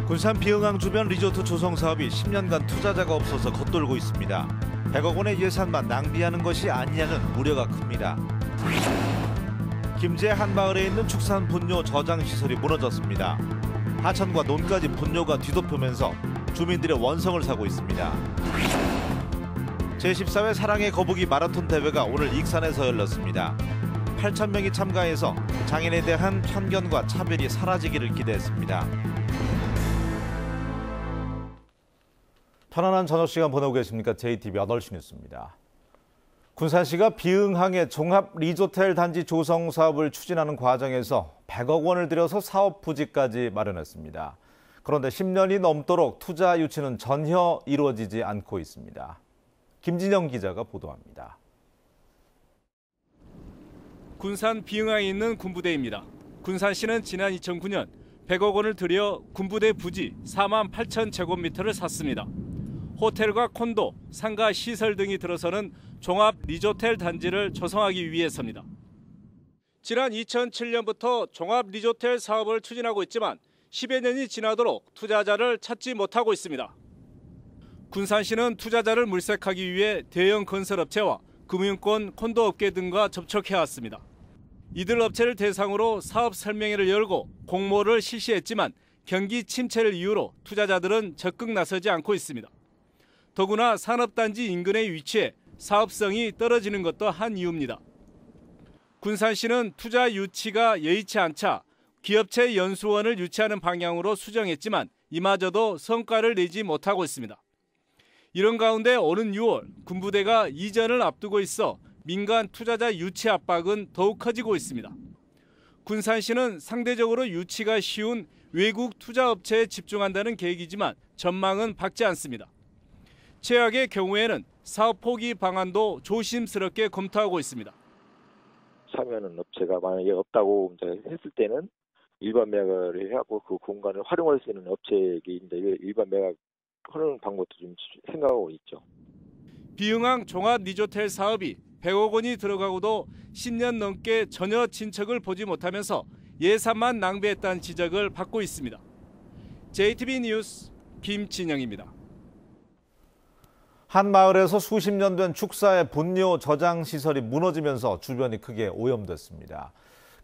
군산 비흥항 주변 리조트 조성 사업이 10년간 투자자가 없어서 겉돌고 있습니다. 100억 원의 예산만 낭비하는 것이 아니냐는 우려가 큽니다. 김제 한마을에 있는 축산 분뇨 저장 시설이 무너졌습니다. 하천과 논까지 분뇨가 뒤덮으면서 주민들의 원성을 사고 있습니다. 제14회 사랑의 거북이 마라톤 대회가 오늘 익산에서 열렸습니다. 8,000명이 참가해서 장애인에 대한 편견과 차별이 사라지기를 기대했습니다. 편안한 저녁 시간 보내고 계십니까? JTBC 8시 뉴스입니다. 군산시가 비흥항의 종합 리조텔 단지 조성 사업을 추진하는 과정에서 100억 원을 들여서 사업 부지까지 마련했습니다. 그런데 10년이 넘도록 투자 유치는 전혀 이루어지지 않고 있습니다. 김진영 기자가 보도합니다. 군산 비흥항에 있는 군부대입니다. 군산시는 지난 2009년 100억 원을 들여 군부대 부지 48,000제곱미터를 샀습니다. 호텔과 콘도, 상가 시설 등이 들어서는 종합 리조텔 단지를 조성하기 위해서입니다. 지난 2007년부터 종합 리조텔 사업을 추진하고 있지만 10여 년이 지나도록 투자자를 찾지 못하고 있습니다. 군산시는 투자자를 물색하기 위해 대형 건설업체와 금융권, 콘도업계 등과 접촉해왔습니다. 이들 업체를 대상으로 사업 설명회를 열고 공모를 실시했지만 경기 침체를 이유로 투자자들은 적극 나서지 않고 있습니다. 더구나 산업단지 인근에 위치해 사업성이 떨어지는 것도 한 이유입니다. 군산시는 투자 유치가 여의치 않자 기업체 연수원을 유치하는 방향으로 수정했지만 이마저도 성과를 내지 못하고 있습니다. 이런 가운데 오는 6월 군부대가 이전을 앞두고 있어 민간 투자자 유치 압박은 더욱 커지고 있습니다. 군산시는 상대적으로 유치가 쉬운 외국 투자업체에 집중한다는 계획이지만 전망은 밝지 않습니다. 최악의 경우에는 사업 포기 방안도 조심스럽게 검토하고 있습니다. 참여하는 업체가 만약에 없다고 이제 했을 때는 일반 매각을 하고 그 공간을 활용할 수 있는 업체에게 이제 일반 매각 하는 방법도 좀 생각하고 있죠. 비흥항 종합 리조텔 사업이 100억 원이 들어가고도 10년 넘게 전혀 진척을 보지 못하면서 예산만 낭비했다는 지적을 받고 있습니다. JTBC 뉴스 김진영입니다. 한 마을에서 수십 년 된 축사의 분뇨 저장 시설이 무너지면서 주변이 크게 오염됐습니다.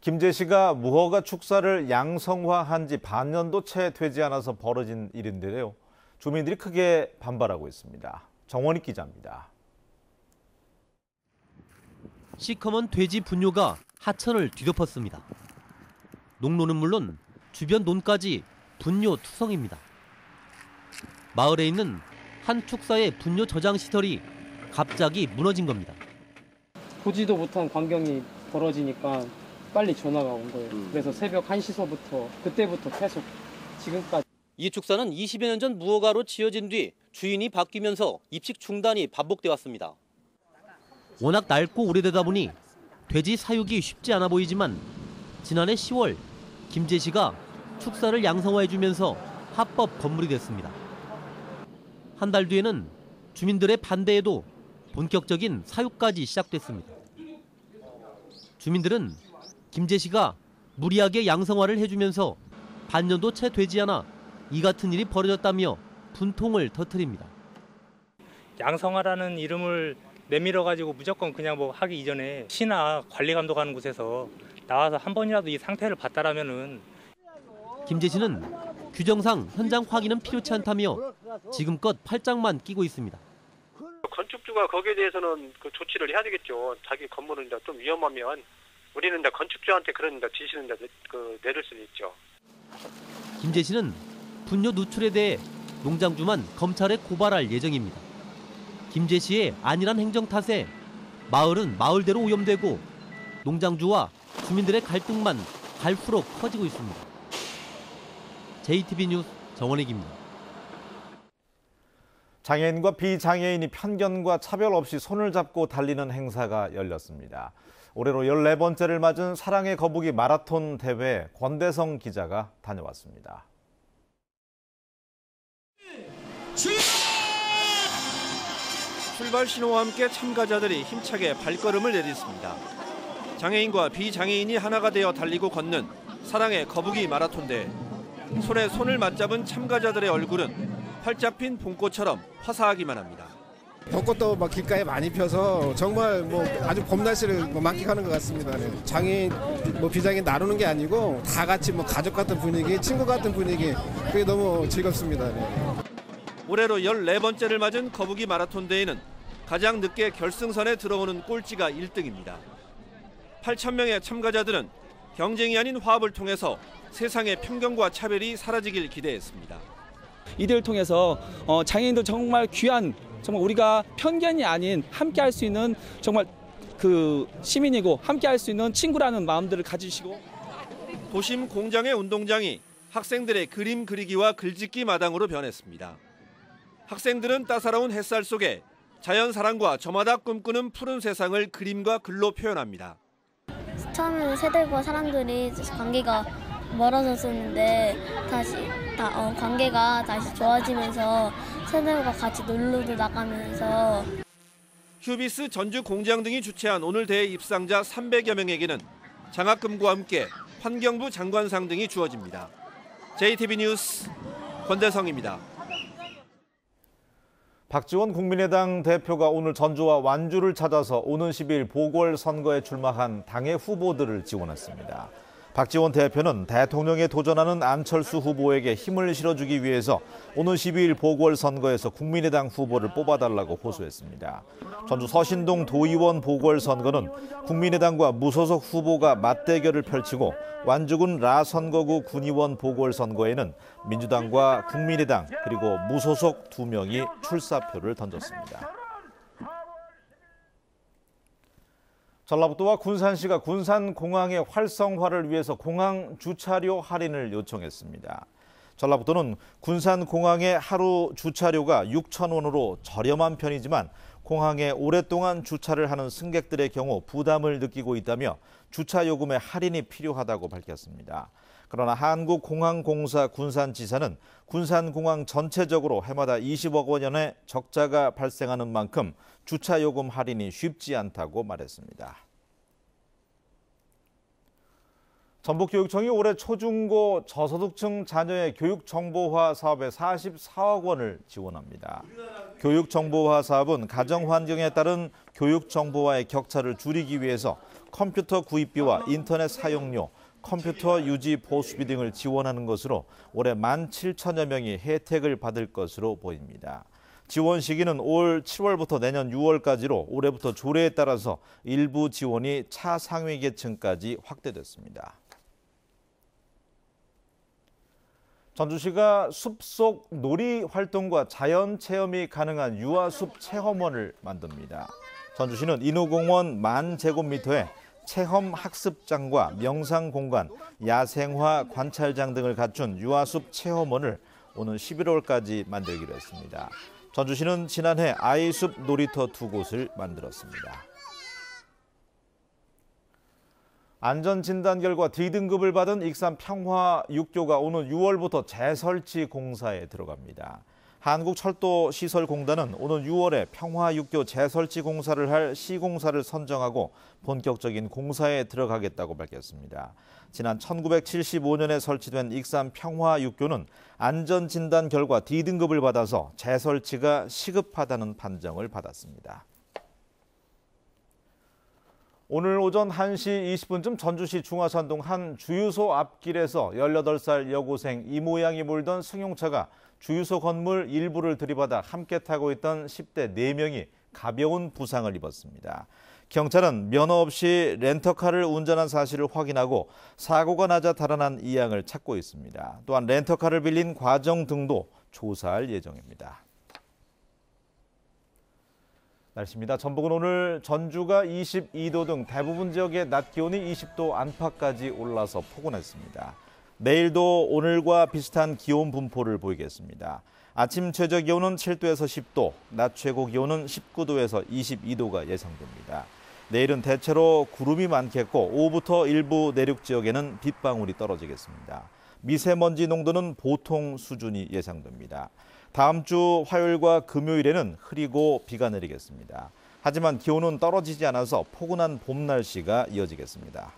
김제시가 무허가 축사를 양성화한 지 반년도 채 되지 않아서 벌어진 일인데요. 주민들이 크게 반발하고 있습니다. 정원익 기자입니다. 시커먼 돼지 분뇨가 하천을 뒤덮었습니다. 농로는 물론 주변 논까지 분뇨 투성입니다. 마을에 있는 한 축사의 분뇨 저장 시설이 갑자기 무너진 겁니다. 보지도 못한 광경이 벌어지니까 빨리 전화가 온 거예요. 그래서 새벽 1시서부터 그때부터 계속 지금까지. 이 축사는 20여 년 전 무허가로 지어진 뒤 주인이 바뀌면서 입식 중단이 반복돼 왔습니다. 워낙 낡고 오래되다 보니 돼지 사육이 쉽지 않아 보이지만 지난해 10월 김제시가 축사를 양성화해주면서 합법 건물이 됐습니다. 한 달 뒤에는 주민들의 반대에도 본격적인 사육까지 시작됐습니다. 주민들은 김제시가 무리하게 양성화를 해주면서 반년도 채 되지 않아 이 같은 일이 벌어졌다며 분통을 터뜨립니다. 양성화라는 이름을 내밀어가지고 무조건 그냥 뭐 하기 이전에 시나 관리 감독하는 곳에서 나와서 한 번이라도 이 상태를 봤다라면은. 김제시는 규정상 현장 확인은 필요치 않다며 지금껏 팔짱만 끼고 있습니다. 건축주가 거기에 대해서는 그 조치를 해야 되겠죠. 자기 건물은 좀 위험하면 우리는 건축주한테 그런 지시는 내릴 수 있죠. 김제시는 분뇨 누출에 대해 농장주만 검찰에 고발할 예정입니다. 김제시의 안일한 행정 탓에 마을은 마을대로 오염되고 농장주와 주민들의 갈등만 갈수록 커지고 있습니다. JTBC 뉴스 정원익입니다. 장애인과 비장애인이 편견과 차별 없이 손을 잡고 달리는 행사가 열렸습니다. 올해로 14번째를 맞은 사랑의 거북이 마라톤 대회 권대성 기자가 다녀왔습니다. 출발 신호와 함께 참가자들이 힘차게 발걸음을 내딛습니다. 장애인과 비장애인이 하나가 되어 달리고 걷는 사랑의 거북이 마라톤 대회. 손에 손을 맞잡은 참가자들의 얼굴은 활짝 핀 봄꽃처럼 화사하기만 합니다. 벚꽃도 막 길가에 많이 펴서 정말 뭐 아주 봄 날씨를 만끽하는 것 같습니다. 네. 장애인, 비장애인 나누는 게 아니고 다 같이 가족 같은 분위기, 친구 같은 분위기, 그게 너무 즐겁습니다. 네. 올해로 14번째를 맞은 거북이 마라톤 대회는 가장 늦게 결승선에 들어오는 꼴찌가 1등입니다. 8,000명의 참가자들은 경쟁이 아닌 화합을 통해서 세상의 편견과 차별이 사라지길 기대했습니다. 이 대회를 통해서 장애인도 정말 귀한, 정말 우리가 편견이 아닌 함께할 수 있는 정말 그 시민이고 함께할 수 있는 친구라는 마음들을 가지시고, 도심 공장의 운동장이 학생들의 그림 그리기와 글짓기 마당으로 변했습니다. 학생들은 따사로운 햇살 속에 자연 사랑과 저마다 꿈꾸는 푸른 세상을 그림과 글로 표현합니다. 처음에는 새들과 사람들이 관계가 멀어졌었는데 관계가 다시 좋아지면서 새들과 같이 놀러도 나가면서. 휴비스 전주 공장 등이 주최한 오늘 대회 입상자 300여 명에게는 장학금과 함께 환경부 장관상 등이 주어집니다. JTB 뉴스 권대성입니다. 박지원 국민의당 대표가 오늘 전주와 완주를 찾아서 오는 10일 보궐선거에 출마한 당의 후보들을 지원했습니다. 박지원 대표는 대통령에 도전하는 안철수 후보에게 힘을 실어주기 위해서 오는 12일 보궐선거에서 국민의당 후보를 뽑아달라고 호소했습니다. 전주 서신동 도의원 보궐선거는 국민의당과 무소속 후보가 맞대결을 펼치고 완주군 라선거구 군의원 보궐선거에는 민주당과 국민의당 그리고 무소속 2명이 출사표를 던졌습니다. 전라북도와 군산시가 군산공항의 활성화를 위해서 공항 주차료 할인을 요청했습니다. 전라북도는 군산공항의 하루 주차료가 6,000원으로 저렴한 편이지만 공항에 오랫동안 주차를 하는 승객들의 경우 부담을 느끼고 있다며 주차요금의 할인이 필요하다고 밝혔습니다. 그러나 한국공항공사 군산지사는 군산공항 전체적으로 해마다 20억 원의 적자가 발생하는 만큼 주차요금 할인이 쉽지 않다고 말했습니다. 전북교육청이 올해 초중고 저소득층 자녀의 교육정보화 사업에 44억 원을 지원합니다. 교육정보화 사업은 가정환경에 따른 교육정보화의 격차를 줄이기 위해서 컴퓨터 구입비와 인터넷 사용료, 컴퓨터 유지 보수비 등을 지원하는 것으로 올해 17,000여 명이 혜택을 받을 것으로 보입니다. 지원 시기는 올 7월부터 내년 6월까지로 올해부터 조례에 따라서 일부 지원이 차상위 계층까지 확대됐습니다. 전주시가 숲속 놀이 활동과 자연 체험이 가능한 유아숲 체험원을 만듭니다. 전주시는 인후공원 10,000제곱미터에 체험 학습장과 명상 공간, 야생화 관찰장 등을 갖춘 유아숲 체험원을 오는 11월까지 만들기로 했습니다. 전주시는 지난해 아이숲 놀이터 2곳을 만들었습니다. 안전진단 결과 D등급을 받은 익산 평화육교가 오는 6월부터 재설치 공사에 들어갑니다. 한국철도시설공단은 오는 6월에 평화육교 재설치 공사를 할 시공사를 선정하고 본격적인 공사에 들어가겠다고 밝혔습니다. 지난 1975년에 설치된 익산 평화육교는 안전진단 결과 D등급을 받아서 재설치가 시급하다는 판정을 받았습니다. 오늘 오전 1시 20분쯤 전주시 중화산동 한 주유소 앞길에서 18살 여고생 이모양이 몰던 승용차가 주유소 건물 일부를 들이받아 함께 타고 있던 10대 4명이 가벼운 부상을 입었습니다. 경찰은 면허 없이 렌터카를 운전한 사실을 확인하고 사고가 나자 달아난 이 양을 찾고 있습니다. 또한 렌터카를 빌린 과정 등도 조사할 예정입니다. 날씨입니다. 전북은 오늘 전주가 22도 등 대부분 지역의 낮 기온이 20도 안팎까지 올라서 포근했습니다. 내일도 오늘과 비슷한 기온 분포를 보이겠습니다. 아침 최저 기온은 7도에서 10도, 낮 최고 기온은 19도에서 22도가 예상됩니다. 내일은 대체로 구름이 많겠고 오후부터 일부 내륙 지역에는 빗방울이 떨어지겠습니다. 미세먼지 농도는 보통 수준이 예상됩니다. 다음 주 화요일과 금요일에는 흐리고 비가 내리겠습니다. 하지만 기온은 떨어지지 않아서 포근한 봄 날씨가 이어지겠습니다.